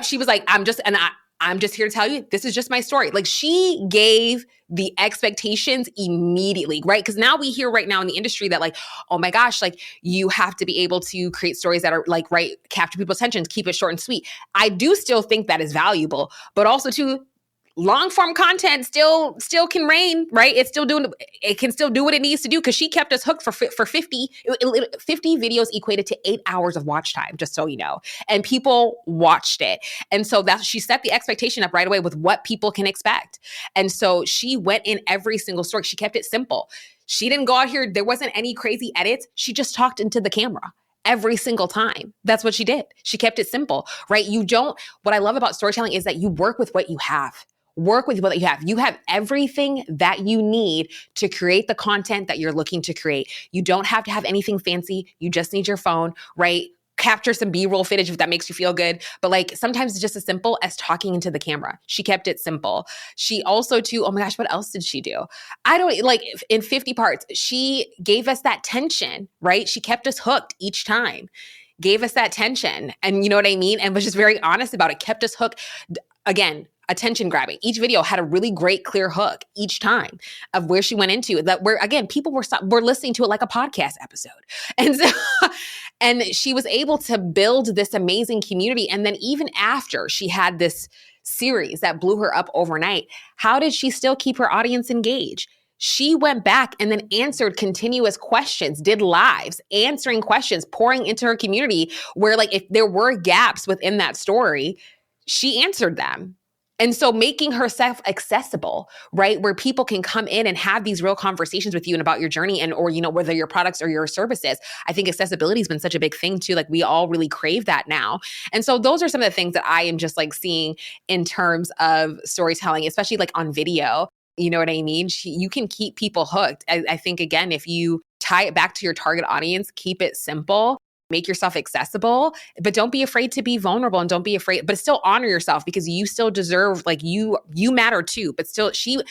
Speaker 2: she was like, I'm just here to tell you, this is just my story. Like, she gave the expectations immediately, right? Because now we hear right now in the industry that like, oh my gosh, like you have to be able to create stories that are like, right, capture people's attention, keep it short and sweet. I do still think that is valuable, but also too, long form content still can reign, right? It can still do what it needs to do because she kept us hooked for 50 videos equated to 8 hours of watch time, just so you know. And people watched it. And so she set the expectation up right away with what people can expect. And so she went in every single story. She kept it simple. She didn't go out here. There wasn't any crazy edits. She just talked into the camera every single time. That's what she did. She kept it simple, right? What I love about storytelling is that you work with what you have. Work with what you have. You have everything that you need to create the content that you're looking to create. You don't have to have anything fancy. You just need your phone, right? Capture some B-roll footage if that makes you feel good. But like sometimes it's just as simple as talking into the camera. She kept it simple. She also too, oh my gosh, what else did she do? I don't like in 50 parts, she gave us that tension, right? She kept us hooked each time. Gave us that tension. And you know what I mean? And was just very honest about it. Kept us hooked. Again, attention grabbing. Each video had a really great, clear hook each time of where she went into that. Where again, people were listening to it like a podcast episode, and so, and she was able to build this amazing community. And then even after she had this series that blew her up overnight, how did she still keep her audience engaged? She went back and then answered continuous questions, did lives, answering questions, pouring into her community. Where like if there were gaps within that story, she answered them. And so making herself accessible, right? Where people can come in and have these real conversations with you and about your journey and, or, you know, whether your products or your services. I think accessibility has been such a big thing too. Like we all really crave that now. And so those are some of the things that I am just like seeing in terms of storytelling, especially like on video. You know what I mean? You can keep people hooked. I think, again, if you tie it back to your target audience, keep it simple, make yourself accessible, but don't be afraid to be vulnerable and don't be afraid, but still honor yourself because you still deserve, like you matter too. But still, she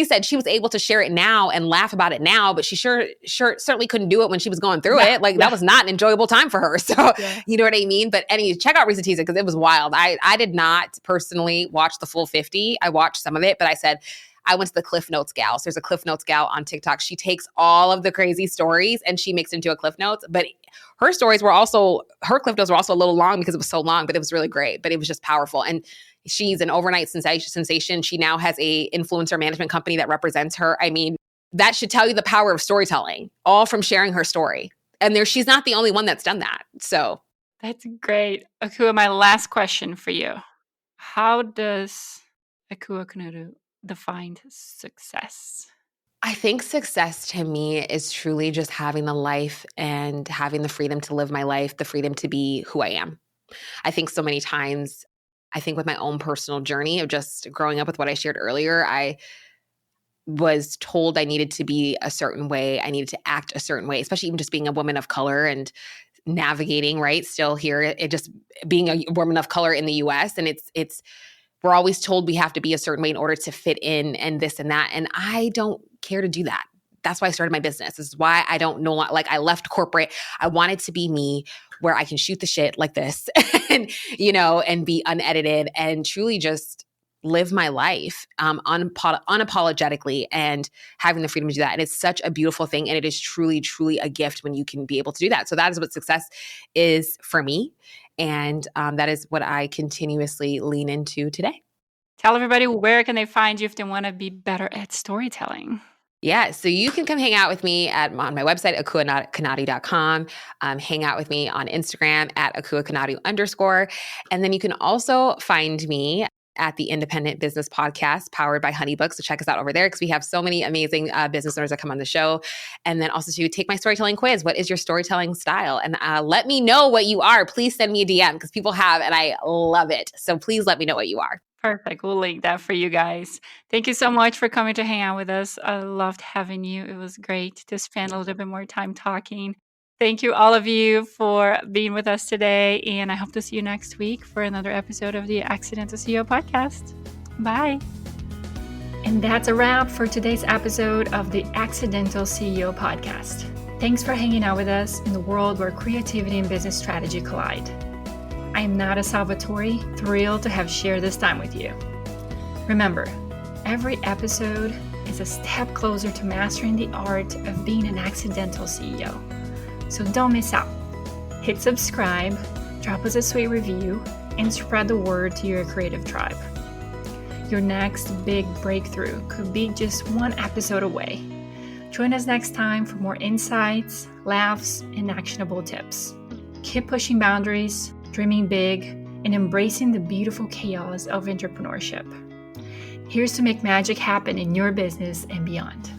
Speaker 2: said she was able to share it now and laugh about it now, but she certainly couldn't do it when she was going through it. Like that was not an enjoyable time for her. So you know what I mean? But anyway, check out Recent Teaser because it was wild. I did not personally watch the full 50. I watched some of it, but I went to the Cliff Notes gal. So there's a Cliff Notes gal on TikTok. She takes all of the crazy stories and she makes it into a Cliff Notes. But her Cliff Notes were also a little long because it was so long, but it was really great. But it was just powerful. And she's an overnight sensation. She now has a influencer management company that represents her. I mean, that should tell you the power of storytelling, all from sharing her story. And she's not the only one that's done that. So
Speaker 1: that's great. Akua, my last question for you. How does Akua Konadu define success?
Speaker 2: I think success to me is truly just having the life and having the freedom to live my life, the freedom to be who I am. I think so many times, I think with my own personal journey of just growing up with what I shared earlier, I was told I needed to be a certain way. I needed to act a certain way, especially even just being a woman of color and navigating, right? Still here, it just being a woman of color in the US. And we're always told we have to be a certain way in order to fit in and this and that. And I don't care to do that. That's why I started my business. This is why I don't know, like I left corporate. I wanted to be me where I can shoot the shit like this and, you know, and be unedited and truly just live my life unapologetically and having the freedom to do that. And it's such a beautiful thing. And it is truly, truly a gift when you can be able to do that. So that is what success is for me. And that is what I continuously lean into today.
Speaker 1: Tell everybody, where can they find you if they want to be better at storytelling?
Speaker 2: Yeah, so you can come hang out with me on my website, akuakonadu.com. Hang out with me on Instagram at akuakonadu_. And then you can also find me at the Independent Business Podcast powered by HoneyBook. So check us out over there because we have so many amazing business owners that come on the show. And then also to take my storytelling quiz. What is your storytelling style? And let me know what you are. Please send me a DM because people have, and I love it. So please let me know what you are.
Speaker 1: Perfect. We'll link that for you guys. Thank you so much for coming to hang out with us. I loved having you. It was great to spend a little bit more time talking. Thank you, all of you, for being with us today. And I hope to see you next week for another episode of the Accidental CEO podcast. Bye. And that's a wrap for today's episode of the Accidental CEO podcast. Thanks for hanging out with us in the world where creativity and business strategy collide. I am Nada Salvatore, thrilled to have shared this time with you. Remember, every episode is a step closer to mastering the art of being an accidental CEO. So don't miss out. Hit subscribe, drop us a sweet review, and spread the word to your creative tribe. Your next big breakthrough could be just one episode away. Join us next time for more insights, laughs, and actionable tips. Keep pushing boundaries, dreaming big, and embracing the beautiful chaos of entrepreneurship. Here's to make magic happen in your business and beyond.